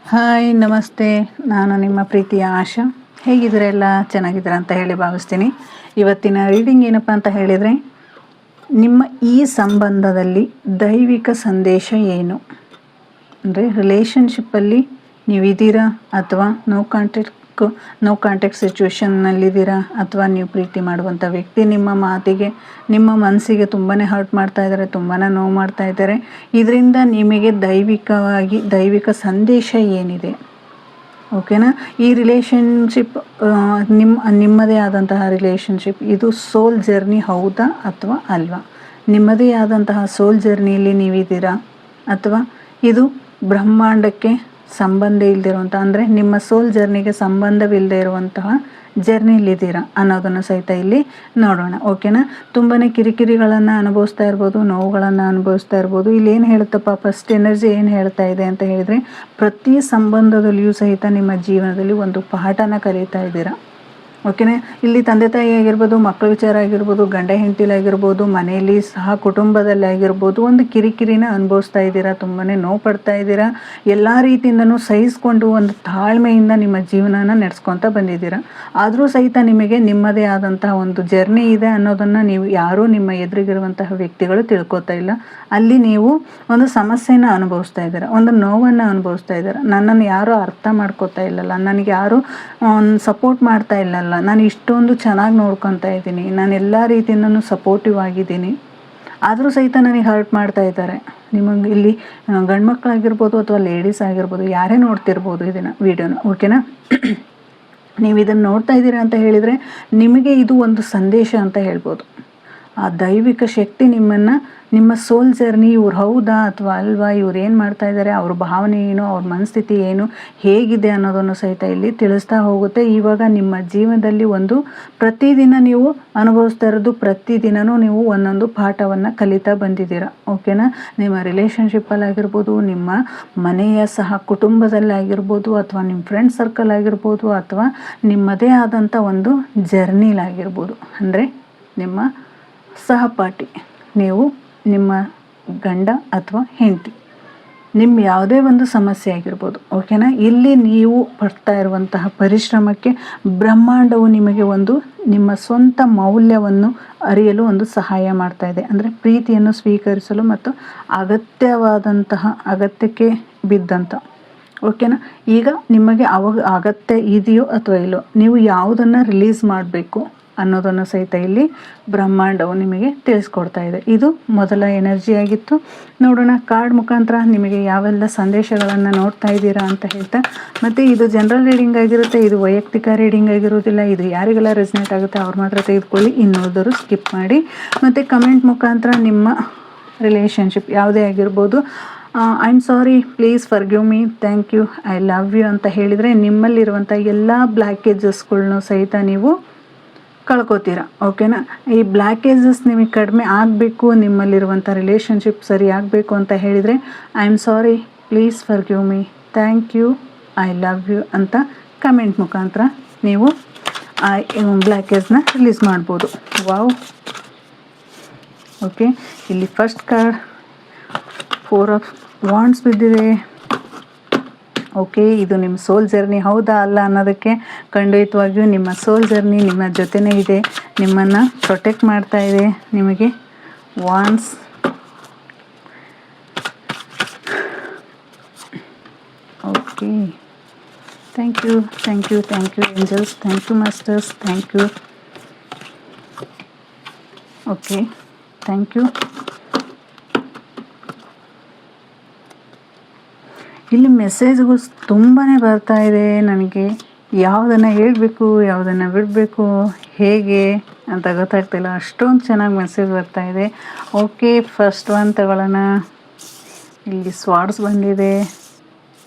Hi ನಮಸ್ತೆ. ನಾನು ನಿಮ್ಮ ಪ್ರೀತಿಯ ಆಶಾ. ಹೇಗಿದ್ದೀರಾ? ಎಲ್ಲ ಚೆನ್ನಾಗಿದ್ದೀರಾ ಅಂತ ಹೇಳಿ ಭಾವಿಸ್ತೀನಿ. ಇವತ್ತಿನ ರೀಡಿಂಗ್ ಏನಪ್ಪ ಅಂತ ಹೇಳಿದರೆ, ನಿಮ್ಮ ಈ ಸಂಬಂಧದಲ್ಲಿ ದೈವಿಕ ಸಂದೇಶ ಏನು? ಅಂದರೆ ರಿಲೇಷನ್ಶಿಪ್ಪಲ್ಲಿ ನೀವಿದ್ದೀರಾ ಅಥವಾ ನೋ ಕಾಂಟ್ಯಾಕ್ಟ್ ಸಿಚುವೇಶನ್ನಲ್ಲಿದ್ದೀರಾ, ಅಥವಾ ನೀವು ಪ್ರೀತಿ ಮಾಡುವಂಥ ವ್ಯಕ್ತಿ ನಿಮ್ಮ ಮಾತಿಗೆ, ನಿಮ್ಮ ಮನಸ್ಸಿಗೆ ತುಂಬಾ ಹರ್ಟ್ ಮಾಡ್ತಾ ಇದ್ದಾರೆ, ತುಂಬಾ ನೋವು ಮಾಡ್ತಾ ಇದ್ದಾರೆ. ಇದರಿಂದ ನಿಮಗೆ ದೈವಿಕ ಸಂದೇಶ ಏನಿದೆ? ಓಕೆನಾ? ಈ ರಿಲೇಷನ್ಶಿಪ್ ನಿಮ್ಮದೇ ಆದಂತಹ ರಿಲೇಷನ್ಶಿಪ್, ಇದು ಸೋಲ್ ಜರ್ನಿ ಹೌದಾ ಅಥವಾ ಅಲ್ವಾ? ನಿಮ್ಮದೇ ಆದಂತಹ ಸೋಲ್ ಜರ್ನಿಯಲ್ಲಿ ನೀವಿದ್ದೀರಾ, ಅಥವಾ ಇದು ಬ್ರಹ್ಮಾಂಡಕ್ಕೆ ಸಂಬಂಧ ಇಲ್ಲದಿರುವಂಥ, ಅಂದರೆ ನಿಮ್ಮ ಸೋಲ್ ಜರ್ನಿಗೆ ಸಂಬಂಧವಿಲ್ಲದೆ ಇರುವಂತಹ ಜರ್ನಿಲಿದ್ದೀರಾ ಅನ್ನೋದನ್ನು ಸಹಿತ ಇಲ್ಲಿ ನೋಡೋಣ. ಓಕೆನಾ? ತುಂಬಾ ಕಿರಿಕಿರಿಗಳನ್ನು ಅನುಭವಿಸ್ತಾ ಇರ್ಬೋದು, ನೋವುಗಳನ್ನು ಅನುಭವಿಸ್ತಾ ಇರ್ಬೋದು. ಇಲ್ಲಿ ಏನು ಹೇಳುತ್ತಪ್ಪ, ಫಸ್ಟ್ ಎನರ್ಜಿ ಏನು ಹೇಳ್ತಾ ಇದೆ ಅಂತ ಹೇಳಿದರೆ, ಪ್ರತಿ ಸಂಬಂಧದಲ್ಲಿಯೂ ಸಹಿತ ನಿಮ್ಮ ಜೀವನದಲ್ಲಿ ಒಂದು ಪಾಠನ ಕಲಿತಾ ಇದ್ದೀರಾ. ಓಕೆನಾ? ಇಲ್ಲಿ ತಂದೆ ತಾಯಿ ಆಗಿರ್ಬೋದು, ಮಕ್ಕಳ ವಿಚಾರ ಆಗಿರ್ಬೋದು, ಗಂಡ ಹೆಂಡತಿಲಾಗಿರ್ಬೋದು, ಮನೆಯಲ್ಲಿ ಸಹ ಕುಟುಂಬದಲ್ಲಿ ಆಗಿರ್ಬೋದು, ಒಂದು ಕಿರಿಕಿರಿನ ಅನುಭವಿಸ್ತಾ ಇದ್ದೀರಾ, ತುಂಬಾ ನೋವು ಪಡ್ತಾ ಇದ್ದೀರಾ. ಎಲ್ಲ ರೀತಿಯಿಂದನೂ ಸಹಿಸ್ಕೊಂಡು ಒಂದು ತಾಳ್ಮೆಯಿಂದ ನಿಮ್ಮ ಜೀವನನ ನಡೆಸ್ಕೊತ ಬಂದಿದ್ದೀರಾ. ಆದರೂ ಸಹಿತ ನಿಮಗೆ ನಿಮ್ಮದೇ ಆದಂತಹ ಒಂದು ಜರ್ನಿ ಇದೆ ಅನ್ನೋದನ್ನು ನೀವು ಯಾರೂ ನಿಮ್ಮ ಎದುರಿಗಿರುವಂತಹ ವ್ಯಕ್ತಿಗಳು ತಿಳ್ಕೊತಾ ಇಲ್ಲ. ಅಲ್ಲಿ ನೀವು ಒಂದು ಸಮಸ್ಯೆನ ಅನುಭವಿಸ್ತಾ ಇದ್ದೀರಾ, ಒಂದು ನೋವನ್ನು ಅನುಭವಿಸ್ತಾ ಇದ್ದೀರಾ. ನನ್ನನ್ನು ಯಾರೂ ಅರ್ಥ ಮಾಡ್ಕೋತಾ ಇಲ್ಲಲ್ಲ, ನನಗೆ ಯಾರೂ ಸಪೋರ್ಟ್ ಮಾಡ್ತಾ ಇಲ್ಲಲ್ಲ, ನಾನು ಇಷ್ಟೊಂದು ಚೆನ್ನಾಗಿ ನೋಡ್ಕೊತಾ ಇದ್ದೀನಿ, ನಾನು ಎಲ್ಲ ರೀತಿಯಿಂದನೂ ಸಪೋರ್ಟಿವ್ ಆಗಿದ್ದೀನಿ, ಆದರೂ ಸಹಿತ ನನಗೆ ಹರ್ಟ್ ಮಾಡ್ತಾ ಇದ್ದಾರೆ. ನಿಮಗೆ ಇಲ್ಲಿ ಗಂಡು ಮಕ್ಕಳಾಗಿರ್ಬೋದು ಅಥವಾ ಲೇಡೀಸ್ ಆಗಿರ್ಬೋದು, ಯಾರೇ ನೋಡ್ತಿರ್ಬೋದು ಇದನ್ನು ವಿಡಿಯೋನ. ಓಕೆನಾ? ನೀವು ಇದನ್ನು ನೋಡ್ತಾ ಇದ್ದೀರಾ ಅಂತ ಹೇಳಿದರೆ ನಿಮಗೆ ಇದು ಒಂದು ಸಂದೇಶ ಅಂತ ಹೇಳ್ಬೋದು. ಆ ದೈವಿಕ ಶಕ್ತಿ ನಿಮ್ಮ ಸೋಲ್ ಜರ್ನಿ, ಇವ್ರು ಹೌದಾ ಅಥವಾ ಅಲ್ವಾ, ಇವ್ರು ಏನು ಮಾಡ್ತಾ ಇದ್ದಾರೆ, ಅವ್ರ ಭಾವನೆ ಏನು, ಅವ್ರ ಮನಸ್ಥಿತಿ ಏನು, ಹೇಗಿದೆ ಅನ್ನೋದನ್ನು ಸಹಿತ ಇಲ್ಲಿ ತಿಳಿಸ್ತಾ ಹೋಗುತ್ತೆ. ಇವಾಗ ನಿಮ್ಮ ಜೀವನದಲ್ಲಿ ಒಂದು ಪ್ರತಿದಿನ ನೀವು ಅನುಭವಿಸ್ತಾ ಇರೋದು, ಪ್ರತಿದಿನವೂ ನೀವು ಒಂದೊಂದು ಪಾಠವನ್ನು ಕಲಿತಾ ಬಂದಿದ್ದೀರಾ. ಓಕೆನಾ? ನಿಮ್ಮ ರಿಲೇಷನ್ಶಿಪ್ಪಲ್ಲಾಗಿರ್ಬೋದು, ನಿಮ್ಮ ಮನೆಯ ಸಹ ಕುಟುಂಬದಲ್ಲಾಗಿರ್ಬೋದು, ಅಥವಾ ನಿಮ್ಮ ಫ್ರೆಂಡ್ ಸರ್ಕಲ್ ಆಗಿರ್ಬೋದು, ಅಥವಾ ನಿಮ್ಮದೇ ಆದಂಥ ಒಂದು ಜರ್ನಿಲಾಗಿರ್ಬೋದು. ಅಂದರೆ ನಿಮ್ಮ ಸಹಪಾಠಿ, ನೀವು ನಿಮ್ಮ ಗಂಡ ಅಥವಾ ಹೆಂಡತಿ, ನಿಮ್ಮ ಯಾವುದೇ ಒಂದು ಸಮಸ್ಯೆ ಆಗಿರ್ಬೋದು. ಓಕೆನಾ? ಇಲ್ಲಿ ನೀವು ಪಡ್ತಾ ಇರುವಂತಹ ಪರಿಶ್ರಮಕ್ಕೆ ಬ್ರಹ್ಮಾಂಡವು ನಿಮಗೆ ನಿಮ್ಮ ಸ್ವಂತ ಮೌಲ್ಯವನ್ನು ಅರಿಯಲು ಒಂದು ಸಹಾಯ ಮಾಡ್ತಾ ಇದೆ. ಅಂದರೆ ಪ್ರೀತಿಯನ್ನು ಸ್ವೀಕರಿಸಲು ಮತ್ತು ಅಗತ್ಯಕ್ಕೆ ಬಿದ್ದಂಥ. ಓಕೆನಾ? ಈಗ ನಿಮಗೆ ಅಗತ್ಯ ಇದೆಯೋ ಅಥವಾ ಇಲ್ಲೋ, ನೀವು ಯಾವುದನ್ನು ರಿಲೀಸ್ ಮಾಡಬೇಕು ಅನ್ನೋದನ್ನು ಸಹಿತ ಇಲ್ಲಿ ಬ್ರಹ್ಮಾಂಡವು ನಿಮಗೆ ತಿಳಿಸ್ಕೊಡ್ತಾ ಇದೆ. ಇದು ಮೊದಲ ಎನರ್ಜಿ ಆಗಿತ್ತು. ನೋಡೋಣ ಕಾರ್ಡ್ ಮುಖಾಂತರ ನಿಮಗೆ ಯಾವೆಲ್ಲ ಸಂದೇಶಗಳನ್ನು ನೋಡ್ತಾ ಇದ್ದೀರಾ ಅಂತ ಹೇಳ್ತಾ. ಮತ್ತು ಇದು ಜನರಲ್ ರೀಡಿಂಗ್ ಆಗಿರುತ್ತೆ, ಇದು ವೈಯಕ್ತಿಕ ರೀಡಿಂಗ್ ಆಗಿರೋದಿಲ್ಲ. ಇದು ಯಾರಿಗೆಲ್ಲ ರೆಸನೇಟ್ ಆಗುತ್ತೆ ಅವ್ರು ಮಾತ್ರ ತೆಗೆದುಕೊಳ್ಳಿ, ಇನ್ನುಳಿದವರು ಸ್ಕಿಪ್ ಮಾಡಿ. ಮತ್ತು ಕಮೆಂಟ್ ಮುಖಾಂತರ ನಿಮ್ಮ ರಿಲೇಷನ್ಶಿಪ್ ಯಾವುದೇ ಆಗಿರ್ಬೋದು, I am sorry, please forgive me, thank you, I love you ಅಂತ ಹೇಳಿದರೆ ನಿಮ್ಮಲ್ಲಿರುವಂಥ ಎಲ್ಲ ಬ್ಲ್ಯಾಕೇಜಸ್ಗಳ್ನೂ ಸಹಿತ ನೀವು ಕಳ್ಕೊತೀರ. ಓಕೆನಾ? ಈ ಬ್ಲ್ಯಾಕೇಜಸ್ ನಿಮಗೆ ಕಡಿಮೆ ಆಗಬೇಕು, ನಿಮ್ಮಲ್ಲಿರುವಂಥ ರಿಲೇಷನ್ಶಿಪ್ ಸರಿ ಆಗಬೇಕು ಅಂತ ಹೇಳಿದರೆ I am sorry, please forgive me, thank you, I love you ಅಂತ ಕಮೆಂಟ್ ಮುಖಾಂತರ ನೀವು ಆ ಬ್ಲ್ಯಾಕೇಜ್ನ ರಿಲೀಸ್ ಮಾಡ್ಬೋದು. ವಾವ್! ಓಕೆ, ಇಲ್ಲಿ ಫಸ್ಟ್ ಕಾರ್ಡ್ 4 ಆಫ್ ವಾಂಡ್ಸ್ ಬಿದ್ದಿದೆ. ಓಕೆ, ಇದು ನಿಮ್ಮ ಸೋಲ್ ಜರ್ನಿ ಹೌದಾ ಅಲ್ಲ ಅನ್ನೋದಕ್ಕೆ ಖಂಡಿತವಾಗಿಯೂ ನಿಮ್ಮ ಸೋಲ್ ಜರ್ನಿ ನಿಮ್ಮ ಜೊತೆನೇ ಇದೆ, ನಿಮ್ಮನ್ನು ಪ್ರೊಟೆಕ್ಟ್ ಮಾಡ್ತಾ ಇದೆ. ನಿಮಗೆ wands, okay, thank you angels, thank you masters, thank you. Okay, thank you. ಇಲ್ಲಿ ಮೆಸೇಜ್ಗಳು ತುಂಬಾ ಬರ್ತಾ ಇದೆ ನನಗೆ. ಯಾವುದನ್ನು ಹೇಳಬೇಕು, ಯಾವುದನ್ನು ಬಿಡಬೇಕು, ಹೇಗೆ ಅಂತ ಗೊತ್ತಾಗ್ತಿಲ್ಲ, ಅಷ್ಟೊಂದು ಚೆನ್ನಾಗಿ ಮೆಸೇಜ್ ಬರ್ತಾ ಇದೆ. ಓಕೆ, ಫಸ್ಟ್ ಒನ್ ತಗೊಳ್ಳೋಣ. ಇಲ್ಲಿ ಸ್ವಾರ್ಡ್ಸ್ ಬಂದಿದೆ.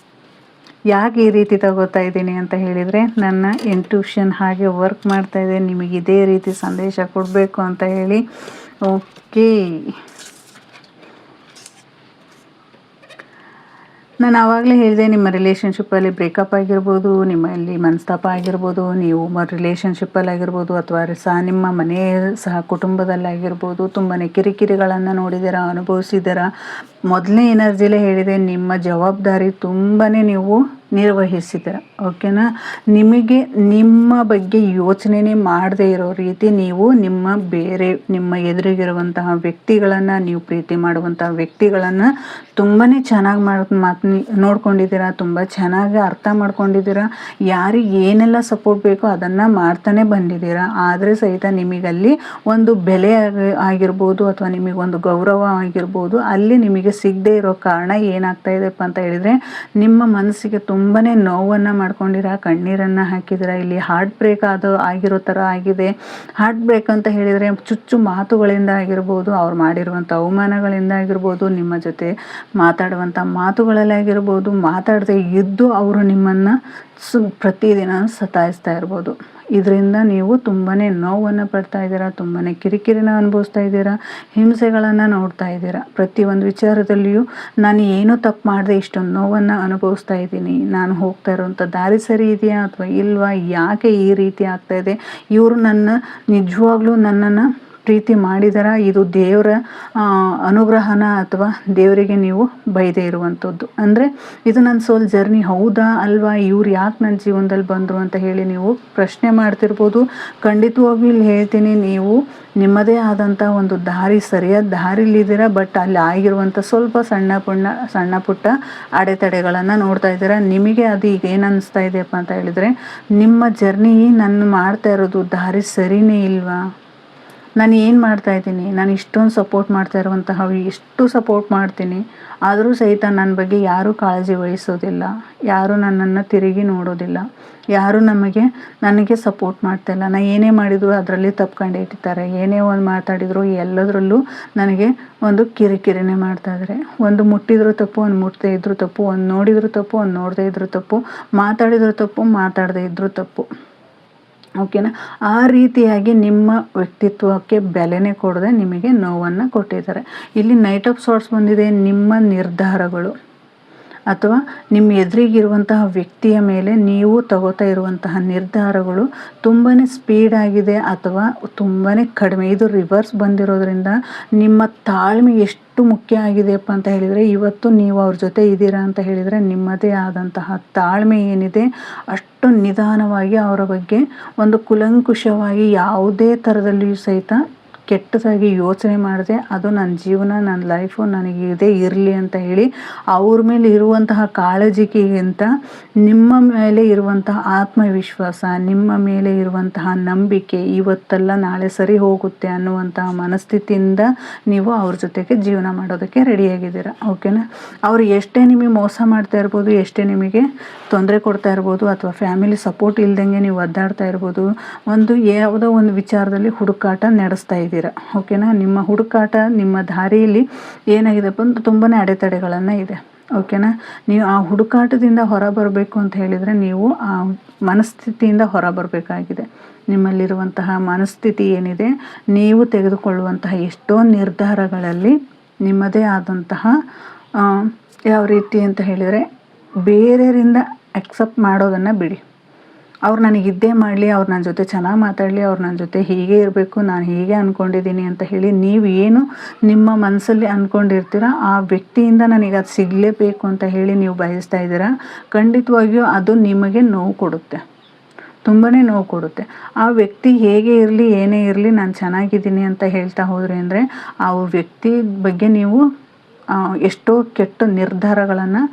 ಯಾಕೆ ಈ ರೀತಿ ತಗೋತಾ ಇದ್ದೀನಿ ಅಂತ ಹೇಳಿದರೆ, ನನ್ನ ಇಂಟ್ಯೂಷನ್ ಹಾಗೆ ವರ್ಕ್ ಮಾಡ್ತಾ ಇದೆ, ನಿಮಗೆ ಇದೇ ರೀತಿ ಸಂದೇಶ ಕೊಡಬೇಕು ಅಂತ ಹೇಳಿ. ಓಕೆ, ನಾನು ಆವಾಗಲೇ ಹೇಳಿದೆ, ನಿಮ್ಮ ರಿಲೇಷನ್ಶಿಪ್ಪಲ್ಲಿ ಬ್ರೇಕಪ್ ಆಗಿರ್ಬೋದು, ನಿಮ್ಮಲ್ಲಿ ಮನಸ್ತಾಪ ಆಗಿರ್ಬೋದು, ನೀವು ರಿಲೇಷನ್ಶಿಪ್ಪಲ್ಲಾಗಿರ್ಬೋದು, ಅಥವಾ ನಿಮ್ಮ ಮನೆಯ ಸಹ ಕುಟುಂಬದಲ್ಲಾಗಿರ್ಬೋದು, ತುಂಬಾ ಕಿರಿಕಿರಿಗಳನ್ನು ನೋಡಿದ್ದೀರಾ, ಅನುಭವಿಸಿದ್ದೀರಾ. ಮೊದಲನೇ ಎನರ್ಜಿಲೇ ಹೇಳಿದೆ, ನಿಮ್ಮ ಜವಾಬ್ದಾರಿ ತುಂಬಾ ನೀವು ನಿರ್ವಹಿಸಿದ್ದೀರ. ಓಕೆನಾ. ನಿಮಗೆ ನಿಮ್ಮ ಬಗ್ಗೆ ಯೋಚನೆ ಮಾಡದೇ ಇರೋ ರೀತಿ ನೀವು ನಿಮ್ಮ ಎದುರಿಗಿರುವಂತಹ ವ್ಯಕ್ತಿಗಳನ್ನು, ನೀವು ಪ್ರೀತಿ ಮಾಡುವಂತಹ ವ್ಯಕ್ತಿಗಳನ್ನು ತುಂಬಾ ಚೆನ್ನಾಗಿ ನೋಡ್ಕೊಂಡಿದ್ದೀರಾ, ತುಂಬ ಚೆನ್ನಾಗಿ ಅರ್ಥ ಮಾಡ್ಕೊಂಡಿದ್ದೀರಾ. ಯಾರಿಗೆ ಏನೆಲ್ಲ ಸಪೋರ್ಟ್ ಬೇಕೋ ಅದನ್ನು ಮಾಡ್ತಾನೆ ಬಂದಿದ್ದೀರಾ. ಆದರೆ ಸಹಿತ ನಿಮಗಲ್ಲಿ ಒಂದು ಬೆಲೆ ಆಗಿರ್ಬೋದು ಅಥವಾ ನಿಮಗೊಂದು ಗೌರವ ಆಗಿರ್ಬೋದು ಅಲ್ಲಿ ನಿಮಗೆ ಸಿಗದೇ ಇರೋ ಕಾರಣ ಏನಾಗ್ತಾ ಇದೆಪ್ಪ ಅಂತ ಹೇಳಿದರೆ, ನಿಮ್ಮ ಮನಸ್ಸಿಗೆ ತುಂಬಾ ನೋವನ್ನು ಮಾಡ್ಕೊಂಡಿರ, ಕಣ್ಣೀರನ್ನು ಹಾಕಿದಿರ. ಇಲ್ಲಿ ಹಾರ್ಟ್ ಬ್ರೇಕ್ ಆಗಿರೋ ಥರ ಆಗಿದೆ. ಹಾರ್ಟ್ ಬ್ರೇಕ್ ಅಂತ ಹೇಳಿದರೆ ಚುಚ್ಚು ಮಾತುಗಳಿಂದ ಆಗಿರ್ಬೋದು, ಅವ್ರು ಮಾಡಿರುವಂಥ ಅವಮಾನಗಳಿಂದ ಆಗಿರ್ಬೋದು, ನಿಮ್ಮ ಜೊತೆ ಮಾತಾಡುವಂಥ ಮಾತುಗಳಲ್ಲಿ ಆಗಿರ್ಬೋದು, ಮಾತಾಡದೆ ಇದ್ದು ಅವರು ನಿಮ್ಮನ್ನು ಪ್ರತಿದಿನ ಸತಾಯಿಸ್ತಾ ಇರ್ಬೋದು. ಇದರಿಂದ ನೀವು ತುಂಬಾ ನೋವನ್ನು ಪಡ್ತಾ ಇದ್ದೀರಾ, ತುಂಬಾ ಕಿರಿಕಿರಿನ ಅನುಭವಿಸ್ತಾ ಇದ್ದೀರಾ, ಹಿಂಸೆಗಳನ್ನು ನೋಡ್ತಾ ಇದ್ದೀರಾ. ಪ್ರತಿಯೊಂದು ವಿಚಾರದಲ್ಲಿಯೂ ನಾನು ಏನೂ ತಪ್ಪು ಮಾಡದೆ ಇಷ್ಟೊಂದು ನೋವನ್ನು ಅನುಭವಿಸ್ತಾ ಇದ್ದೀನಿ, ನಾನು ಹೋಗ್ತಾ ಇರೋವಂಥ ದಾರಿ ಸರಿ ಇದೆಯಾ ಅಥವಾ ಇಲ್ವಾ, ಯಾಕೆ ಈ ರೀತಿ ಆಗ್ತಾಯಿದೆ, ಇವರು ನಿಜವಾಗ್ಲೂ ನನ್ನನ್ನು ಪ್ರೀತಿ ಮಾಡಿದಾರ, ಇದು ದೇವರ ಅನುಗ್ರಹನ ಅಥವಾ ದೇವರಿಗೆ ನೀವು ಬೈದೇ ಇರುವಂಥದ್ದು, ಅಂದರೆ ಇದು ನನ್ನ ಸೋಲ್ ಜರ್ನಿ ಹೌದಾ ಅಲ್ವಾ, ಇವ್ರು ಯಾಕೆ ನನ್ನ ಜೀವನದಲ್ಲಿ ಬಂದರು ಅಂತ ಹೇಳಿ ನೀವು ಪ್ರಶ್ನೆ ಮಾಡ್ತಿರ್ಬೋದು. ಖಂಡಿತವಾಗ್ಲೂ ಇಲ್ಲಿ ಹೇಳ್ತೀನಿ, ನೀವು ನಿಮ್ಮದೇ ಆದಂಥ ಒಂದು ಸರಿಯಾದ ದಾರಿಲಿದ್ದೀರಾ. ಬಟ್ ಅಲ್ಲಿ ಆಗಿರುವಂಥ ಸ್ವಲ್ಪ ಸಣ್ಣ ಪುಟ್ಟ ಅಡೆತಡೆಗಳನ್ನು ನೋಡ್ತಾ ಇದ್ದೀರಾ. ನಿಮಗೆ ಅದು ಈಗ ಏನು ಅನ್ನಿಸ್ತಾ ಇದೆಯಪ್ಪ ಅಂತ ಹೇಳಿದರೆ, ನಿಮ್ಮ ಜರ್ನಿ ನಾನು ಮಾಡ್ತಾ ಇರೋದು ದಾರಿ ಸರಿನೇ ಇಲ್ವಾ, ನಾನು ಏನು ಮಾಡ್ತಾಯಿದ್ದೀನಿ, ನಾನು ಇಷ್ಟೊಂದು ಸಪೋರ್ಟ್ ಮಾಡ್ತಾ ಇರುವಂತಹ ಎಷ್ಟು ಸಪೋರ್ಟ್ ಮಾಡ್ತೀನಿ, ಆದರೂ ಸಹಿತ ನನ್ನ ಬಗ್ಗೆ ಯಾರೂ ಕಾಳಜಿ ವಹಿಸೋದಿಲ್ಲ, ಯಾರೂ ನನ್ನನ್ನು ತಿರುಗಿ ನೋಡೋದಿಲ್ಲ, ಯಾರೂ ನನಗೆ ಸಪೋರ್ಟ್ ಮಾಡ್ತಾಯಿಲ್ಲ. ನಾನು ಏನೇ ಮಾಡಿದ್ರು ಅದರಲ್ಲಿ ತಪ್ಕೊಂಡು ಇಟ್ಟಿರ್ತಾರೆ, ಏನೇ ಒಂದು ಮಾತಾಡಿದ್ರು ಎಲ್ಲದರಲ್ಲೂ ನನಗೆ ಒಂದು ಕಿರಿಕಿರಿನೇ ಮಾಡ್ತಾಯಿದ್ದಾರೆ. ಒಂದು ಮುಟ್ಟಿದ್ರು ತಪ್ಪು, ಒಂದು ಮುಟ್ಟದೇ ಇದ್ರೂ ತಪ್ಪು, ಒಂದು ನೋಡಿದ್ರು ತಪ್ಪು, ಒಂದು ನೋಡದೇ ಇದ್ರೂ ತಪ್ಪು, ಮಾತಾಡಿದ್ರು ತಪ್ಪು, ಮಾತಾಡದೇ ಇದ್ರೂ ತಪ್ಪು. ಓಕೆನಾ. ಆ ರೀತಿಯಾಗಿ ನಿಮ್ಮ ವ್ಯಕ್ತಿತ್ವಕ್ಕೆ ಬೆಲೆನೇ ಕೊಡದೆ ನಿಮಗೆ ನೋವನ್ನು ಕೊಟ್ಟಿದ್ದಾರೆ. ಇಲ್ಲಿ ನೈಟ್ ಆಫ್ ಸಾರ್ಟ್ಸ್ ಬಂದಿದೆ. ನಿಮ್ಮ ನಿರ್ಧಾರಗಳು ಅಥವಾ ನಿಮ್ಮ ಎದುರಿಗಿರುವಂತಹ ವ್ಯಕ್ತಿಯ ಮೇಲೆ ನೀವು ತಗೋತಾ ಇರುವಂತಹ ನಿರ್ಧಾರಗಳು ತುಂಬಾ ಸ್ಪೀಡಾಗಿದೆ ಅಥವಾ ತುಂಬಾ ಕಡಿಮೆ. ಇದು ರಿವರ್ಸ್ ಬಂದಿರೋದ್ರಿಂದ ನಿಮ್ಮ ತಾಳ್ಮೆ ಎಷ್ಟು ಮುಖ್ಯ ಆಗಿದೆಯಪ್ಪ ಅಂತ ಹೇಳಿದರೆ, ಇವತ್ತು ನೀವು ಅವ್ರ ಜೊತೆ ಇದ್ದೀರಾ ಅಂತ ಹೇಳಿದರೆ ನಿಮ್ಮದೇ ಆದಂತಹ ತಾಳ್ಮೆ ಏನಿದೆ ಅಷ್ಟು ನಿಧಾನವಾಗಿ ಅವರ ಬಗ್ಗೆ ಒಂದು ಕುಲಂಕುಷವಾಗಿ ಯಾವುದೇ ಥರದಲ್ಲಿಯೂ ಸಹಿತ ಕೆಟ್ಟದಾಗಿ ಯೋಚನೆ ಮಾಡಿದೆ, ಅದು ನನ್ನ ಜೀವನ, ನನ್ನ ಲೈಫು, ನನಗೆ ಇದೇ ಇರಲಿ ಅಂತ ಹೇಳಿ ಅವ್ರ ಮೇಲೆ ಇರುವಂತಹ ಕಾಳಜಿಗಿಂತ ನಿಮ್ಮ ಮೇಲೆ ಇರುವಂತಹ ಆತ್ಮವಿಶ್ವಾಸ, ನಿಮ್ಮ ಮೇಲೆ ಇರುವಂತಹ ನಂಬಿಕೆ, ಇವತ್ತೆಲ್ಲ ನಾಳೆ ಸರಿ ಹೋಗುತ್ತೆ ಅನ್ನುವಂತಹ ಮನಸ್ಥಿತಿಯಿಂದ ನೀವು ಅವ್ರ ಜೊತೆಗೆ ಜೀವನ ಮಾಡೋದಕ್ಕೆ ರೆಡಿಯಾಗಿದ್ದೀರಾ. ಓಕೆನಾ. ಅವರು ಎಷ್ಟೇ ನಿಮಗೆ ಮೋಸ ಮಾಡ್ತಾ ಇರ್ಬೋದು, ಎಷ್ಟೇ ನಿಮಗೆ ತೊಂದರೆ ಕೊಡ್ತಾ ಇರ್ಬೋದು, ಅಥವಾ ಫ್ಯಾಮಿಲಿ ಸಪೋರ್ಟ್ ಇಲ್ದಂಗೆ ನೀವು ಒದ್ದಾಡ್ತಾ ಇರ್ಬೋದು, ಯಾವುದೋ ಒಂದು ವಿಚಾರದಲ್ಲಿ ಹುಡುಕಾಟ ನಡೆಸ್ತಾ ಇದ್ದೀರಾ. ಓಕೆನಾ. ನಿಮ್ಮ ಹುಡುಕಾಟ, ನಿಮ್ಮ ದಾರಿಯಲ್ಲಿ ಏನಾಗಿದೆಪ್ಪ ಅಂದ್ರೆ ತುಂಬಾ ಅಡೆತಡೆಗಳನ್ನು ಇದೆ. ಓಕೆನಾ. ನೀವು ಆ ಹುಡುಕಾಟದಿಂದ ಹೊರ ಬರಬೇಕು ಅಂತ ಹೇಳಿದರೆ ನೀವು ಆ ಮನಸ್ಥಿತಿಯಿಂದ ಹೊರ ಬರಬೇಕಾಗಿದೆ. ನಿಮ್ಮಲ್ಲಿರುವಂತಹ ಮನಸ್ಥಿತಿ ಏನಿದೆ, ನೀವು ತೆಗೆದುಕೊಳ್ಳುವಂತಹ ಎಷ್ಟೋ ನಿರ್ಧಾರಗಳಲ್ಲಿ ನಿಮ್ಮದೇ ಆದಂತಹ ಯಾವ ರೀತಿ ಅಂತ ಹೇಳಿದರೆ, ಬೇರೆಯವರಿಂದ ಅಕ್ಸೆಪ್ಟ್ ಮಾಡೋದನ್ನು ಬಿಡಿ. ಅವ್ರು ನನಗಿದ್ದೇ ಮಾಡಲಿ, ಅವ್ರು ನನ್ನ ಜೊತೆ ಚೆನ್ನಾಗಿ ಮಾತಾಡಲಿ, ಅವ್ರು ನನ್ನ ಜೊತೆ ಹೀಗೆ ಇರಬೇಕು, ನಾನು ಹೀಗೆ ಅಂದ್ಕೊಂಡಿದ್ದೀನಿ ಅಂತ ಹೇಳಿ ನೀವು ಏನು ನಿಮ್ಮ ಮನಸ್ಸಲ್ಲಿ ಅಂದ್ಕೊಂಡಿರ್ತೀರ ಆ ವ್ಯಕ್ತಿಯಿಂದ ನನಗೆ ಅದು ಸಿಗಲೇಬೇಕು ಅಂತ ಹೇಳಿ ನೀವು ಬಯಸ್ತಾ ಇದ್ದೀರಾ, ಖಂಡಿತವಾಗಿಯೂ ಅದು ನಿಮಗೆ ನೋವು ಕೊಡುತ್ತೆ, ತುಂಬಾ ನೋವು ಕೊಡುತ್ತೆ. ಆ ವ್ಯಕ್ತಿ ಹೇಗೆ ಇರಲಿ, ಏನೇ ಇರಲಿ, ನಾನು ಚೆನ್ನಾಗಿದ್ದೀನಿ ಅಂತ ಹೇಳ್ತಾ ಹೋದ್ರಿ ಅಂದರೆ ಆ ವ್ಯಕ್ತಿ ಬಗ್ಗೆ ನೀವು ಎಷ್ಟೋ ಕೆಟ್ಟ ನಿರ್ಧಾರಗಳನ್ನು,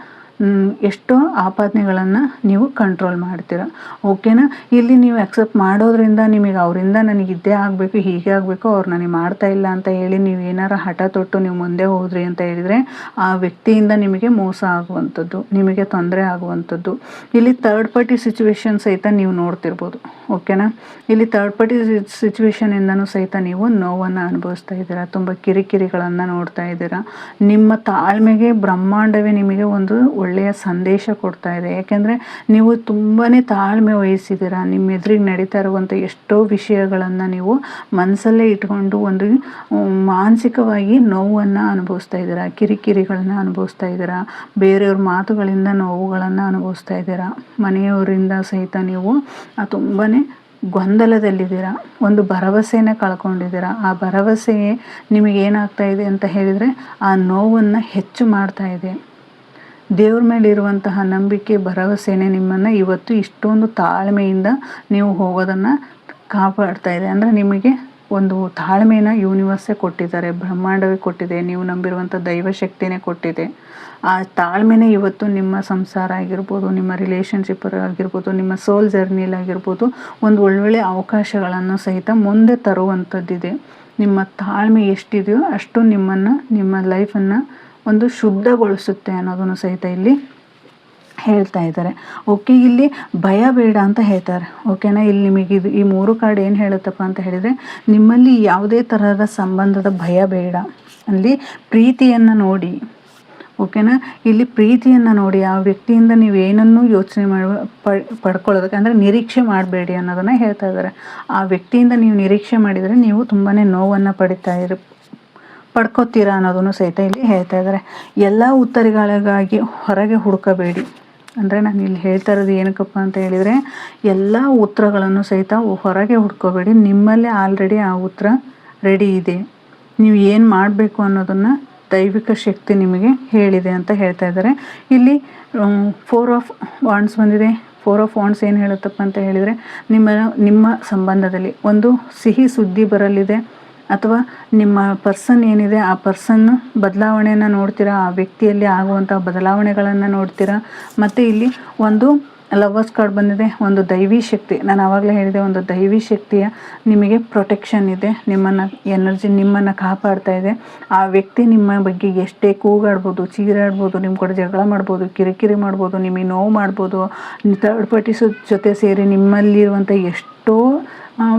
ಎಷ್ಟೋ ಆಪಾದನೆಗಳನ್ನು ನೀವು ಕಂಟ್ರೋಲ್ ಮಾಡ್ತೀರ. ಓಕೆನಾ. ಇಲ್ಲಿ ನೀವು ಅಕ್ಸೆಪ್ಟ್ ಮಾಡೋದ್ರಿಂದ ನಿಮಗೆ ಅವರಿಂದ ನನಗೆ ಇದ್ದೇ ಆಗಬೇಕು, ಹೀಗೆ ಆಗಬೇಕು, ಅವ್ರು ನನಗೆ ಮಾಡ್ತಾ ಇಲ್ಲ ಅಂತ ಹೇಳಿ ನೀವು ಏನಾರ ಹಠ ತೊಟ್ಟು ನೀವು ಮುಂದೆ ಹೋದ್ರಿ ಅಂತ ಹೇಳಿದರೆ ಆ ವ್ಯಕ್ತಿಯಿಂದ ನಿಮಗೆ ಮೋಸ ಆಗುವಂಥದ್ದು, ನಿಮಗೆ ತೊಂದರೆ ಆಗುವಂಥದ್ದು. ಇಲ್ಲಿ ಥರ್ಡ್ ಪಾರ್ಟಿ ಸಿಚುವೇಶನ್ ಸಹಿತ ನೀವು ನೋಡ್ತಿರ್ಬೋದು. ಓಕೆನಾ. ಇಲ್ಲಿ ಥರ್ಡ್ ಪಾರ್ಟಿ ಸಿಚುವೇಶನಿಂದನೂ ಸಹಿತ ನೀವು ನೋವನ್ನು ಅನುಭವಿಸ್ತಾ ಇದ್ದೀರಾ, ತುಂಬ ಕಿರಿಕಿರಿಗಳನ್ನು ನೋಡ್ತಾ ಇದ್ದೀರಾ. ನಿಮ್ಮ ತಾಳ್ಮೆಗೆ ಬ್ರಹ್ಮಾಂಡವೇ ನಿಮಗೆ ಒಂದು ಒಳ್ಳೆಯ ಸಂದೇಶ ಕೊಡ್ತಾ ಇದೆ. ಯಾಕೆಂದರೆ ನೀವು ತುಂಬಾ ತಾಳ್ಮೆ ವಹಿಸಿದ್ದೀರಾ. ನಿಮ್ಮ ಎದುರಿಗೆ ನಡೀತಾ ಇರುವಂಥ ಎಷ್ಟೋ ವಿಷಯಗಳನ್ನು ನೀವು ಮನಸ್ಸಲ್ಲೇ ಇಟ್ಕೊಂಡು ಒಂದು ಮಾನಸಿಕವಾಗಿ ನೋವನ್ನು ಅನುಭವಿಸ್ತಾ ಇದ್ದೀರಾ, ಕಿರಿಕಿರಿಗಳನ್ನು ಅನುಭವಿಸ್ತಾ ಇದ್ದೀರಾ, ಬೇರೆಯವ್ರ ಮಾತುಗಳಿಂದ ನೋವುಗಳನ್ನು ಅನುಭವಿಸ್ತಾ ಇದ್ದೀರಾ, ಮನೆಯವರಿಂದ ಸಹಿತ ನೀವು ತುಂಬಾ ಗೊಂದಲದಲ್ಲಿದ್ದೀರಾ, ಒಂದು ಭರವಸೆನ ಕಳ್ಕೊಂಡಿದ್ದೀರಾ. ಆ ಭರವಸೆಯೇ ನಿಮಗೇನಾಗ್ತಾ ಇದೆ ಅಂತ ಹೇಳಿದರೆ ಆ ನೋವನ್ನು ಹೆಚ್ಚು ಮಾಡ್ತಾ ಇದೆ. ದೇವ್ರ ಮೇಲೆ ಇರುವಂತಹ ನಂಬಿಕೆ ಭರವಸೆನೇ ನಿಮ್ಮನ್ನು ಇವತ್ತು ಇಷ್ಟೊಂದು ತಾಳ್ಮೆಯಿಂದ ನೀವು ಹೋಗೋದನ್ನು ಕಾಪಾಡ್ತಾ ಇದೆ. ಅಂದರೆ ನಿಮಗೆ ಒಂದು ತಾಳ್ಮೆನ ಯೂನಿವರ್ಸೇ ಕೊಟ್ಟಿದ್ದಾರೆ, ಬ್ರಹ್ಮಾಂಡವೇ ಕೊಟ್ಟಿದೆ, ನೀವು ನಂಬಿರುವಂಥ ದೈವಶಕ್ತಿನೇ ಕೊಟ್ಟಿದೆ. ಆ ತಾಳ್ಮೆನೇ ಇವತ್ತು ನಿಮ್ಮ ಸಂಸಾರ ಆಗಿರ್ಬೋದು, ನಿಮ್ಮ ರಿಲೇಷನ್ಶಿಪ್ ಆಗಿರ್ಬೋದು, ನಿಮ್ಮ ಸೋಲ್ ಜರ್ನಿಲಾಗಿರ್ಬೋದು ಒಂದು ಒಳ್ಳೊಳ್ಳೆ ಅವಕಾಶಗಳನ್ನು ಸಹಿತ ಮುಂದೆ ತರುವಂಥದ್ದಿದೆ. ನಿಮ್ಮ ತಾಳ್ಮೆ ಎಷ್ಟಿದೆಯೋ ಅಷ್ಟು ನಿಮ್ಮನ್ನು, ನಿಮ್ಮ ಲೈಫನ್ನು ಒಂದು ಶುದ್ಧಗೊಳಿಸುತ್ತೆ ಅನ್ನೋದನ್ನು ಸಹಿತ ಇಲ್ಲಿ ಹೇಳ್ತಾ ಇದ್ದಾರೆ. ಓಕೆ, ಇಲ್ಲಿ ಭಯ ಬೇಡ ಅಂತ ಹೇಳ್ತಾರೆ. ಓಕೆನಾ, ಇಲ್ಲಿ ನಿಮಗೆ ಈ 3 ಕಾರ್ಡ್ ಏನು ಹೇಳುತ್ತಪ್ಪ ಅಂತ ಹೇಳಿದರೆ, ನಿಮ್ಮಲ್ಲಿ ಯಾವುದೇ ಥರದ ಸಂಬಂಧದ ಭಯ ಬೇಡ, ಅಲ್ಲಿ ಪ್ರೀತಿಯನ್ನು ನೋಡಿ. ಓಕೆನಾ, ಇಲ್ಲಿ ಪ್ರೀತಿಯನ್ನು ನೋಡಿ, ಆ ವ್ಯಕ್ತಿಯಿಂದ ನೀವು ಏನನ್ನೂ ಯೋಚನೆ ಪಡ್ಕೊಳ್ಳೋದಕ್ಕೆ ಅಂದರೆ ನಿರೀಕ್ಷೆ ಮಾಡಬೇಡಿ ಅನ್ನೋದನ್ನು ಹೇಳ್ತಾ ಇದ್ದಾರೆ. ಆ ವ್ಯಕ್ತಿಯಿಂದ ನೀವು ನಿರೀಕ್ಷೆ ಮಾಡಿದರೆ ನೀವು ತುಂಬಾ ನೋವನ್ನು ಪಡ್ಕೋತೀರಾ ಅನ್ನೋದನ್ನು ಸಹಿತ ಇಲ್ಲಿ ಹೇಳ್ತಾ ಇದ್ದಾರೆ. ಎಲ್ಲ ಉತ್ತರಗಳಿಗಾಗಿ ಹೊರಗೆ ಹುಡುಕಬೇಡಿ. ಅಂದರೆ ನಾನು ಇಲ್ಲಿ ಹೇಳ್ತಾ ಇರೋದು ಏನಕ್ಕಪ್ಪ ಅಂತ ಹೇಳಿದರೆ, ಎಲ್ಲ ಉತ್ತರಗಳನ್ನು ಸಹಿತ ಹೊರಗೆ ಹುಡ್ಕೋಬೇಡಿ, ನಿಮ್ಮಲ್ಲೇ ಆಲ್ರೆಡಿ ಆ ಉತ್ತರ ರೆಡಿ ಇದೆ. ನೀವು ಏನು ಮಾಡಬೇಕು ಅನ್ನೋದನ್ನು ದೈವಿಕ ಶಕ್ತಿ ನಿಮಗೆ ಹೇಳಿದೆ ಅಂತ ಹೇಳ್ತಾ ಇದ್ದಾರೆ. ಇಲ್ಲಿ 4 ಆಫ್ ವಾಂಡ್ಸ್ ಬಂದಿದೆ. 4 ಆಫ್ ವಾಂಡ್ಸ್ ಏನು ಹೇಳುತ್ತಪ್ಪ ಅಂತ ಹೇಳಿದರೆ, ನಿಮ್ಮ ಸಂಬಂಧದಲ್ಲಿ ಒಂದು ಸಿಹಿ ಸುದ್ದಿ ಬರಲಿದೆ, ಅಥವಾ ನಿಮ್ಮ ಪರ್ಸನ್ ಏನಿದೆ ಆ ಪರ್ಸನ್ ಬದಲಾವಣೆಯನ್ನು ನೋಡ್ತೀರಾ, ಆ ವ್ಯಕ್ತಿಯಲ್ಲಿ ಆಗುವಂಥ ಬದಲಾವಣೆಗಳನ್ನು ನೋಡ್ತೀರಾ. ಮತ್ತು ಇಲ್ಲಿ ಒಂದು ಲವರ್ಸ್ ಕಾರ್ಡ್ ಬಂದಿದೆ, ಒಂದು ದೈವಿ ಶಕ್ತಿ. ನಾನು ಆವಾಗಲೇ ಹೇಳಿದೆ, ಒಂದು ದೈವಿ ಶಕ್ತಿಯ ನಿಮಗೆ ಪ್ರೊಟೆಕ್ಷನ್ ಇದೆ, ನಿಮ್ಮನ್ನು ಕಾಪಾಡ್ತಾ ಇದೆ. ಆ ವ್ಯಕ್ತಿ ನಿಮ್ಮ ಬಗ್ಗೆ ಎಷ್ಟೇ ಕೂಗಾಡ್ಬೋದು, ಚೀರಾಡ್ಬೋದು, ನಿಮ್ಮ ಕೂಡ ಜಗಳ ಮಾಡ್ಬೋದು, ಕಿರಿಕಿರಿ ಮಾಡ್ಬೋದು, ನಿಮಗೆ ನೋವು ಮಾಡ್ಬೋದು, ಥರ್ಡ್ ಪಾರ್ಟೀಸ್ ಜೊತೆ ಸೇರಿ ನಿಮ್ಮಲ್ಲಿರುವಂಥ ಎಷ್ಟೋ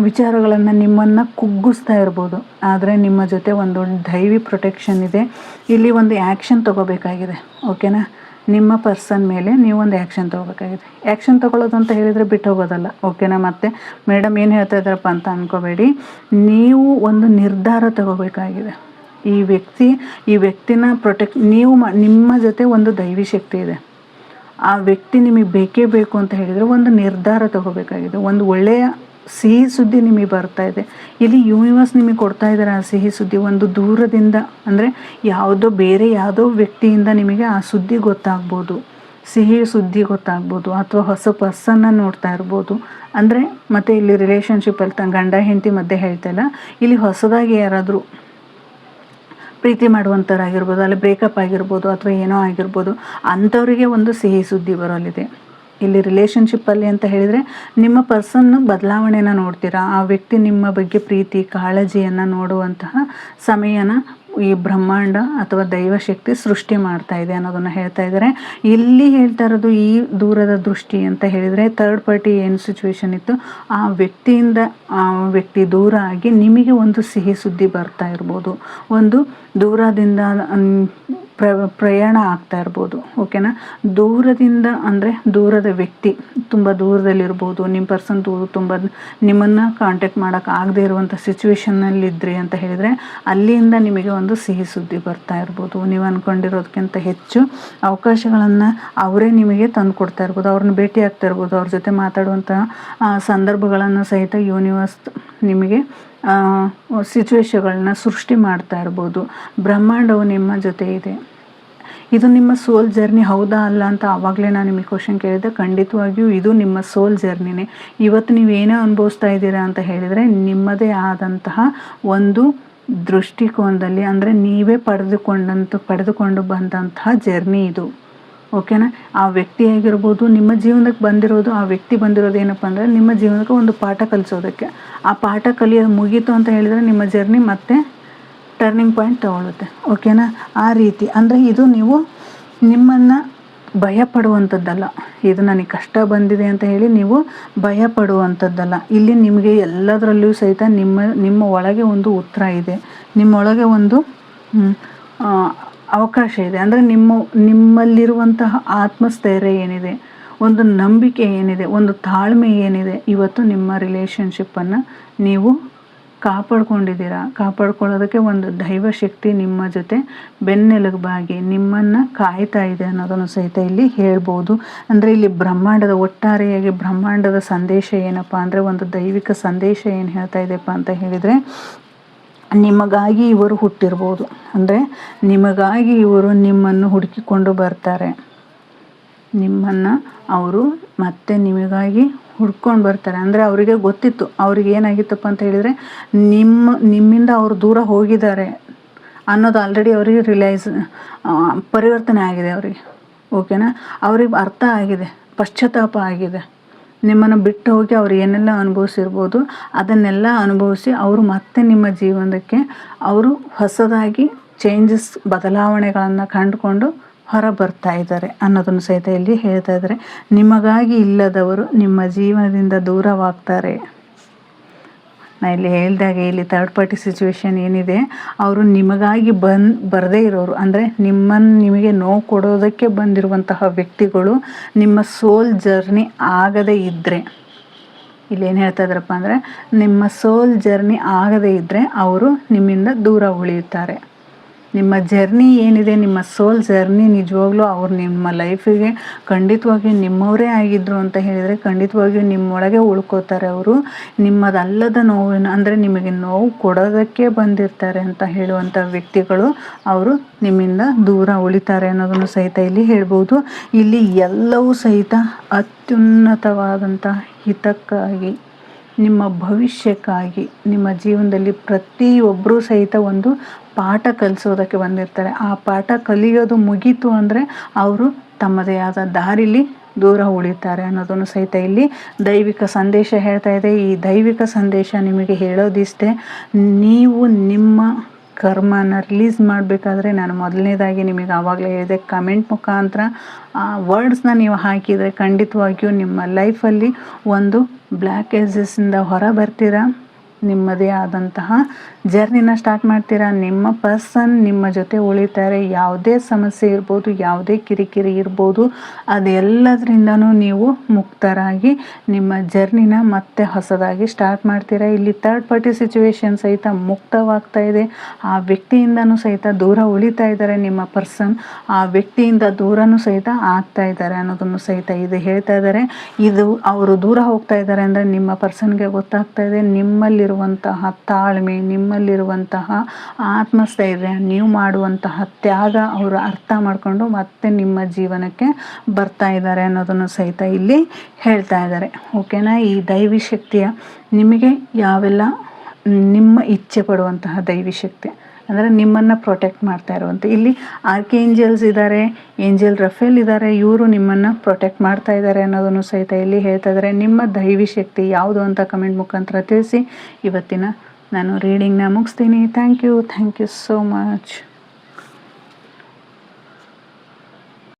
ವಿಚಾರಗಳನ್ನು ನಿಮ್ಮನ್ನು ಕುಗ್ಗಿಸ್ತಾ ಇರ್ಬೋದು. ಆದರೆ ನಿಮ್ಮ ಜೊತೆ ಒಂದು ದೈವಿ ಪ್ರೊಟೆಕ್ಷನ್ ಇದೆ. ಇಲ್ಲಿ ಒಂದು ಆ್ಯಕ್ಷನ್ ತೊಗೋಬೇಕಾಗಿದೆ. ಓಕೆನಾ, ನಿಮ್ಮ ಪರ್ಸನ್ ಮೇಲೆ ನೀವು ಒಂದು ಆ್ಯಕ್ಷನ್ ತೊಗೋಬೇಕಾಗಿದೆ. ಆ್ಯಕ್ಷನ್ ತೊಗೊಳ್ಳೋದು ಅಂತ ಹೇಳಿದರೆ ಬಿಟ್ಟು ಹೋಗೋದಲ್ಲ. ಓಕೆನಾ, ಮತ್ತು ಮೇಡಮ್ ಏನು ಹೇಳ್ತಾ ಇದ್ದಾರಪ್ಪ ಅಂತ ಅಂದ್ಕೋಬೇಡಿ. ನೀವು ಒಂದು ನಿರ್ಧಾರ ತಗೋಬೇಕಾಗಿದೆ. ಈ ವ್ಯಕ್ತಿನ ನಿಮ್ಮ ಜೊತೆ ಒಂದು ದೈವಿ ಶಕ್ತಿ ಇದೆ. ಆ ವ್ಯಕ್ತಿ ನಿಮಗೆ ಬೇಕೇ ಬೇಕು ಅಂತ ಹೇಳಿದರೆ ಒಂದು ನಿರ್ಧಾರ ತಗೋಬೇಕಾಗಿದೆ. ಒಂದು ಒಳ್ಳೆಯ ಸಿಹಿ ಸುದ್ದಿ ನಿಮಗೆ ಬರ್ತಾ ಇದೆ. ಇಲ್ಲಿ ಯೂನಿವರ್ಸ್ ನಿಮಗೆ ಕೊಡ್ತಾ ಇದ್ದಾರೆ ಆ ಸಿಹಿ ಸುದ್ದಿ. ಒಂದು ದೂರದಿಂದ ಅಂದರೆ ಯಾವುದೋ ವ್ಯಕ್ತಿಯಿಂದ ನಿಮಗೆ ಆ ಸುದ್ದಿ ಗೊತ್ತಾಗ್ಬೋದು, ಸಿಹಿ ಸುದ್ದಿ ಗೊತ್ತಾಗ್ಬೋದು, ಅಥವಾ ಹೊಸ ಪರ್ಸನ್ನ ನೋಡ್ತಾ ಇರ್ಬೋದು. ಅಂದರೆ ಮತ್ತು ಇಲ್ಲಿ ರಿಲೇಷನ್ಶಿಪ್ಪಲ್ಲಿ ಗಂಡ ಹೆಂಡತಿ ಮಧ್ಯೆ ಹೇಳ್ತಾ ಇಲ್ಲ, ಇಲ್ಲಿ ಹೊಸದಾಗಿ ಯಾರಾದರೂ ಪ್ರೀತಿ ಮಾಡುವಂಥವ್ರಾಗಿರ್ಬೋದು, ಅಲ್ಲಿ ಬ್ರೇಕಪ್ ಆಗಿರ್ಬೋದು, ಅಥವಾ ಏನೋ ಆಗಿರ್ಬೋದು, ಅಂಥವರಿಗೆ ಒಂದು ಸಿಹಿ ಸುದ್ದಿ ಬರೋಲಿದೆ. ಇಲ್ಲಿ ರಿಲೇಷನ್ಶಿಪ್ಪಲ್ಲಿ ಅಂತ ಹೇಳಿದರೆ ನಿಮ್ಮ ಪರ್ಸನ್ನು ಬದಲಾವಣೆನ ನೋಡ್ತೀರಾ. ಆ ವ್ಯಕ್ತಿ ನಿಮ್ಮ ಬಗ್ಗೆ ಪ್ರೀತಿ ಕಾಳಜಿಯನ್ನು ನೋಡುವಂತಹ ಸಮಯನ ಈ ಬ್ರಹ್ಮಾಂಡ ಅಥವಾ ದೈವಶಕ್ತಿ ಸೃಷ್ಟಿ ಮಾಡ್ತಾ ಇದೆ ಅನ್ನೋದನ್ನು ಹೇಳ್ತಾ ಇದ್ದಾರೆ. ಇಲ್ಲಿ ಹೇಳ್ತಾ ಇರೋದು ಈ ದೂರದ ದೃಷ್ಟಿ ಅಂತ ಹೇಳಿದರೆ, ಥರ್ಡ್ ಪಾರ್ಟಿ ಏನು ಸಿಚುವೇಶನ್ ಇತ್ತು, ಆ ವ್ಯಕ್ತಿ ದೂರ ಆಗಿ ನಿಮಗೆ ಒಂದು ಸಿಹಿ ಸುದ್ದಿ ಬರ್ತಾ ಇರ್ಬೋದು, ಒಂದು ದೂರದಿಂದ ಪ್ರಯಾಣ ಆಗ್ತಾ ಇರ್ಬೋದು. ಓಕೆನಾ, ದೂರದಿಂದ ಅಂದರೆ ದೂರದ ವ್ಯಕ್ತಿ ತುಂಬ ದೂರದಲ್ಲಿರ್ಬೋದು, ನಿಮ್ಮ ಪರ್ಸನ್ ತುಂಬ ನಿಮ್ಮನ್ನು ಕಾಂಟ್ಯಾಕ್ಟ್ ಮಾಡೋಕ್ಕೆ ಆಗದೆ ಇರುವಂಥ ಸಿಚುವೇಶನ್ನಲ್ಲಿದ್ರಿ ಅಂತ ಹೇಳಿದರೆ ಅಲ್ಲಿಂದ ನಿಮಗೆ ಒಂದು ಸಿಹಿ ಸುದ್ದಿ ಬರ್ತಾ ಇರ್ಬೋದು. ನೀವು ಅಂದ್ಕೊಂಡಿರೋದಕ್ಕಿಂತ ಹೆಚ್ಚು ಅವಕಾಶಗಳನ್ನು ಅವರೇ ನಿಮಗೆ ತಂದು ಕೊಡ್ತಾ ಇರ್ಬೋದು. ಅವ್ರನ್ನ ಭೇಟಿ ಆಗ್ತಾ ಇರ್ಬೋದು, ಅವ್ರ ಜೊತೆ ಮಾತಾಡುವಂಥ ಸಂದರ್ಭಗಳನ್ನು ಸಹಿತ ಯೂನಿವರ್ಸ್ ನಿಮಗೆ ಸಿಚುವೇಶನ್ಗಳನ್ನ ಸೃಷ್ಟಿ ಮಾಡ್ತಾ ಇರ್ಬೋದು. ಬ್ರಹ್ಮಾಂಡವು ನಿಮ್ಮ ಜೊತೆ ಇದೆ. ಇದು ನಿಮ್ಮ ಸೋಲ್ ಜರ್ನಿ ಹೌದಾ ಅಲ್ಲ ಅಂತ ಆವಾಗಲೇ ನಾನು ನಿಮಗೆ ಕ್ವಶನ್ ಕೇಳಿದೆ. ಖಂಡಿತವಾಗಿಯೂ ಇದು ನಿಮ್ಮ ಸೋಲ್ ಜರ್ನಿನೇ. ಇವತ್ತು ನೀವೇನೋ ಅನುಭವಿಸ್ತಾ ಇದ್ದೀರಾ ಅಂತ ಹೇಳಿದರೆ ನಿಮ್ಮದೇ ಆದಂತಹ ಒಂದು ದೃಷ್ಟಿಕೋನದಲ್ಲಿ, ಅಂದರೆ ನೀವೇ ಪಡೆದುಕೊಂಡು ಬಂದಂತಹ ಜರ್ನಿ ಇದು. ಓಕೆನಾ, ಆ ವ್ಯಕ್ತಿ ಆಗಿರ್ಬೋದು, ನಿಮ್ಮ ಜೀವನಕ್ಕೆ ಬಂದಿರೋದು, ಆ ವ್ಯಕ್ತಿ ಬಂದಿರೋದು ಏನಪ್ಪ ಅಂದರೆ ನಿಮ್ಮ ಜೀವನಕ್ಕೆ ಒಂದು ಪಾಠ ಕಲಿಸೋದಕ್ಕೆ. ಆ ಪಾಠ ಕಲಿಯೋದು ಮುಗೀತು ಅಂತ ಹೇಳಿದರೆ ನಿಮ್ಮ ಜರ್ನಿ ಮತ್ತೆ ಟರ್ನಿಂಗ್ ಪಾಯಿಂಟ್ ತಗೊಳ್ಳುತ್ತೆ. ಓಕೆನಾ, ಆ ರೀತಿ ಅಂದರೆ ಇದು ನೀವು ನಿಮ್ಮನ್ನು ಭಯ ಪಡುವಂಥದ್ದಲ್ಲ. ಇದು ನನಗೆ ಕಷ್ಟ ಬಂದಿದೆ ಅಂತ ಹೇಳಿ ನೀವು ಭಯ ಪಡುವಂಥದ್ದಲ್ಲ. ಇಲ್ಲಿ ನಿಮಗೆ ಎಲ್ಲದರಲ್ಲೂ ಸಹಿತ ನಿಮ್ಮ ಒಳಗೆ ಒಂದು ಉತ್ತರ ಇದೆ, ನಿಮ್ಮೊಳಗೆ ಒಂದು ಅವಕಾಶ ಇದೆ. ಅಂದರೆ ನಿಮ್ಮಲ್ಲಿರುವಂತಹ ಆತ್ಮಸ್ಥೈರ್ಯ ಏನಿದೆ, ಒಂದು ನಂಬಿಕೆ ಏನಿದೆ, ಒಂದು ತಾಳ್ಮೆ ಏನಿದೆ, ಇವತ್ತು ನಿಮ್ಮ ರಿಲೇಷನ್ಶಿಪ್ಪನ್ನು ನೀವು ಕಾಪಾಡ್ಕೊಳ್ಳೋದಕ್ಕೆ ಒಂದು ದೈವಶಕ್ತಿ ನಿಮ್ಮ ಜೊತೆ ಬೆನ್ನೆಲುಬಾಗಿ ನಿಮ್ಮನ್ನು ಕಾಯ್ತಾ ಇದೆ ಅನ್ನೋದನ್ನು ಸಹಿತ ಇಲ್ಲಿ ಹೇಳ್ಬೋದು. ಅಂದರೆ ಇಲ್ಲಿ ಒಟ್ಟಾರೆಯಾಗಿ ಬ್ರಹ್ಮಾಂಡದ ಸಂದೇಶ ಏನಪ್ಪ ಅಂದರೆ, ಒಂದು ದೈವಿಕ ಸಂದೇಶ ಏನು ಹೇಳ್ತಾ ಇದೆಯಪ್ಪ ಅಂತ ಹೇಳಿದರೆ, ನಿಮಗಾಗಿ ಇವರು ಹುಟ್ಟಿರ್ಬೋದು. ಅಂದರೆ ನಿಮಗಾಗಿ ಇವರು ನಿಮ್ಮನ್ನು ಹುಡುಕಿಕೊಂಡು ಬರ್ತಾರೆ. ನಿಮ್ಮನ್ನು ಅವರು ಮತ್ತೆ ನಿಮಗಾಗಿ ಹುಡ್ಕೊಂಡು ಬರ್ತಾರೆ. ಅಂದರೆ ಅವರಿಗೆ ಗೊತ್ತಿತ್ತು, ಅವ್ರಿಗೆ ಏನಾಗಿತ್ತಪ್ಪ ಅಂತ ಹೇಳಿದರೆ ನಿಮ್ಮಿಂದ ಅವರು ದೂರ ಹೋಗಿದ್ದಾರೆ ಅನ್ನೋದು ಆಲ್ರೆಡಿ ಅವರಿಗೆ ಪರಿವರ್ತನೆ ಆಗಿದೆ ಅವರಿಗೆ. ಓಕೆನಾ, ಅವ್ರಿಗೆ ಅರ್ಥ ಆಗಿದೆ, ಪಶ್ಚಾತ್ತಾಪ ಆಗಿದೆ. ನಿಮ್ಮನ್ನು ಬಿಟ್ಟು ಹೋಗಿ ಅವ್ರು ಏನೆಲ್ಲ ಅನುಭವಿಸಿರ್ಬೋದು ಅದನ್ನೆಲ್ಲ ಅನುಭವಿಸಿ ಅವರು ಮತ್ತೆ ನಿಮ್ಮ ಜೀವನಕ್ಕೆ ಅವರು ಹೊಸದಾಗಿ ಬದಲಾವಣೆಗಳನ್ನು ಕಂಡುಕೊಂಡು ಹೊರ ಬರ್ತಾ ಇದ್ದಾರೆ ಅನ್ನೋದನ್ನು ಸಹಿತ ಇಲ್ಲಿ ಹೇಳ್ತಾ ಇದ್ದಾರೆ. ನಿಮಗಾಗಿ ಇಲ್ಲದವರು ನಿಮ್ಮ ಜೀವನದಿಂದ ದೂರವಾಗ್ತಾರೆ. ನಾ ಇಲ್ಲಿ ಹೇಳಿದಾಗೆ ಇಲ್ಲಿ ಥರ್ಡ್ ಪಾರ್ಟಿ ಸಿಚುವೇಶನ್ ಏನಿದೆ, ಅವರು ನಿಮಗಾಗಿ ಬರದೇ ಇರೋರು, ಅಂದರೆ ನಿಮಗೆ ನೋವು ಕೊಡೋದಕ್ಕೆ ಬಂದಿರುವಂತಹ ವ್ಯಕ್ತಿಗಳು ನಿಮ್ಮ ಸೋಲ್ ಜರ್ನಿ ಆಗದೇ ಇದ್ದರೆ, ಇಲ್ಲೇನು ಹೇಳ್ತಾ ಇದ್ದಾರಪ್ಪ ಅಂದರೆ ನಿಮ್ಮ ಸೋಲ್ ಜರ್ನಿ ಆಗದೇ ಇದ್ದರೆ ಅವರು ನಿಮ್ಮಿಂದ ದೂರ ಉಳಿಯುತ್ತಾರೆ. ನಿಮ್ಮ ಜರ್ನಿ ಏನಿದೆ, ನಿಮ್ಮ ಸೋಲ್ ಜರ್ನಿ ನಿಜವಾಗ್ಲೂ ಅವ್ರು ನಿಮ್ಮ ಲೈಫಿಗೆ ಖಂಡಿತವಾಗಿಯೂ ನಿಮ್ಮವರೇ ಆಗಿದ್ದರು ಅಂತ ಹೇಳಿದರೆ ಖಂಡಿತವಾಗಿಯೂ ನಿಮ್ಮೊಳಗೆ ಉಳ್ಕೋತಾರೆ. ಅವರು ನಿಮ್ಮದಲ್ಲದ ನೋವಿನ, ಅಂದರೆ ನಿಮಗೆ ನೋವು ಕೊಡೋದಕ್ಕೆ ಬಂದಿರ್ತಾರೆ ಅಂತ ಹೇಳುವಂಥ ವ್ಯಕ್ತಿಗಳು ಅವರು ನಿಮ್ಮಿಂದ ದೂರ ಉಳಿತಾರೆ ಅನ್ನೋದನ್ನು ಸಹಿತ ಇಲ್ಲಿ ಹೇಳ್ಬೋದು. ಇಲ್ಲಿ ಎಲ್ಲವೂ ಸಹಿತ ಅತ್ಯುನ್ನತವಾದಂಥ ಹಿತಕ್ಕಾಗಿ, ನಿಮ್ಮ ಭವಿಷ್ಯಕ್ಕಾಗಿ, ನಿಮ್ಮ ಜೀವನದಲ್ಲಿ ಪ್ರತಿಯೊಬ್ಬರೂ ಸಹಿತ ಒಂದು ಪಾಠ ಕಲಿಸೋದಕ್ಕೆ ಬಂದಿರ್ತಾರೆ. ಆ ಪಾಠ ಕಲಿಯೋದು ಮುಗೀತು ಅಂದರೆ ಅವರು ತಮ್ಮದೇ ಆದ ದಾರಿಲಿ ದೂರ ಉಳಿತಾರೆ ಅನ್ನೋದನ್ನು ಸಹಿತ ಇಲ್ಲಿ ದೈವಿಕ ಸಂದೇಶ ಹೇಳ್ತಾ ಇದೆ. ಈ ದೈವಿಕ ಸಂದೇಶ ನಿಮಗೆ ಹೇಳೋದಿಷ್ಟೇ, ನೀವು ನಿಮ್ಮ ಕರ್ಮನ ರಿಲೀಸ್ ಮಾಡಬೇಕಾದ್ರೆ ನಾನು ಮೊದಲನೇದಾಗಿ ನಿಮಗೆ ಆವಾಗಲೇ ಹೇಳಿದೆ, ಕಮೆಂಟ್ ಮುಖಾಂತರ ಆ ವರ್ಡ್ಸ್ನ ನೀವು ಹಾಕಿದರೆ ಖಂಡಿತವಾಗಿಯೂ ನಿಮ್ಮ ಲೈಫಲ್ಲಿ ಒಂದು ಬ್ಲ್ಯಾಕ್ ಏಜಸ್ಸಿಂದ ಹೊರ ಬರ್ತೀರಾ, ನಿಮ್ಮದೇ ಆದಂತಹ ಜರ್ನಿನ ಸ್ಟಾರ್ಟ್ ಮಾಡ್ತೀರಾ. ನಿಮ್ಮ ಪರ್ಸನ್ ನಿಮ್ಮ ಜೊತೆ ಉಳಿತಾರೆ. ಯಾವುದೇ ಸಮಸ್ಯೆ ಇರ್ಬೋದು, ಯಾವುದೇ ಕಿರಿಕಿರಿ ಇರ್ಬೋದು, ಅದೆಲ್ಲದರಿಂದನೂ ನೀವು ಮುಕ್ತರಾಗಿ ನಿಮ್ಮ ಜರ್ನಿನ ಮತ್ತೆ ಹೊಸದಾಗಿ ಸ್ಟಾರ್ಟ್ ಮಾಡ್ತೀರಾ. ಇಲ್ಲಿ ಥರ್ಡ್ ಪಾರ್ಟಿ ಸಿಚುವೇಶನ್ ಸಹಿತ ಮುಕ್ತವಾಗ್ತಾ ಇದೆ. ಆ ವ್ಯಕ್ತಿಯಿಂದನೂ ಸಹಿತ ದೂರ ಉಳಿತಾ ಇದ್ದಾರೆ ನಿಮ್ಮ ಪರ್ಸನ್, ಆ ವ್ಯಕ್ತಿಯಿಂದ ದೂರನೂ ಸಹಿತ ಆಗ್ತಾ ಇದ್ದಾರೆ ಅನ್ನೋದನ್ನು ಸಹಿತ ಇದು ಹೇಳ್ತಾ ಇದ್ದಾರೆ. ಇದು ಅವರು ದೂರ ಹೋಗ್ತಾ ಇದ್ದಾರೆ ಅಂದರೆ ನಿಮ್ಮ ಪರ್ಸನ್ಗೆ ಗೊತ್ತಾಗ್ತಾ ಇದೆ ನಿಮ್ಮಲ್ಲಿರುವಂತಹ ತಾಳ್ಮೆ, ನಿಮ್ಮಲ್ಲಿರುವಂತಹ ಆತ್ಮಸ್ಥೈರ್ಯ, ನೀವು ಮಾಡುವಂತಹ ತ್ಯಾಗ ಅವರು ಅರ್ಥ ಮಾಡಿಕೊಂಡು ಮತ್ತೆ ನಿಮ್ಮ ಜೀವನಕ್ಕೆ ಬರ್ತಾ ಇದ್ದಾರೆ ಅನ್ನೋದನ್ನು ಸಹಿತ ಇಲ್ಲಿ ಹೇಳ್ತಾ ಇದ್ದಾರೆ. ಓಕೆನಾ, ಈ ದೈವಿ ಶಕ್ತಿಯ ನಿಮಗೆ ಯಾವೆಲ್ಲ ನಿಮ್ಮ ಇಚ್ಛೆ ಪಡುವಂತಹ ದೈವಿ ಶಕ್ತಿ ಅಂದರೆ ನಿಮ್ಮನ್ನು ಪ್ರೊಟೆಕ್ಟ್ ಮಾಡ್ತಾ ಇರುವಂಥ, ಇಲ್ಲಿ ಆರ್ಕೇಂಜಲ್ಸ್ ಇದ್ದಾರೆ, ಏಂಜಲ್ ರಫೇಲ್ ಇದ್ದಾರೆ, ಇವರು ನಿಮ್ಮನ್ನು ಪ್ರೊಟೆಕ್ಟ್ ಮಾಡ್ತಾ ಇದ್ದಾರೆ ಅನ್ನೋದನ್ನು ಸಹಿತ ಇಲ್ಲಿ ಹೇಳ್ತಾ ಇದ್ದಾರೆ. ನಿಮ್ಮ ದೈವಿ ಶಕ್ತಿ ಯಾವುದು ಅಂತ ಕಮೆಂಟ್ ಮುಖಾಂತರ ತಿಳಿಸಿ. ಇವತ್ತಿನ ನಾನು ರೀಡಿಂಗ್ನ ಮುಗಿಸ್ತೀನಿ. Thank you so much.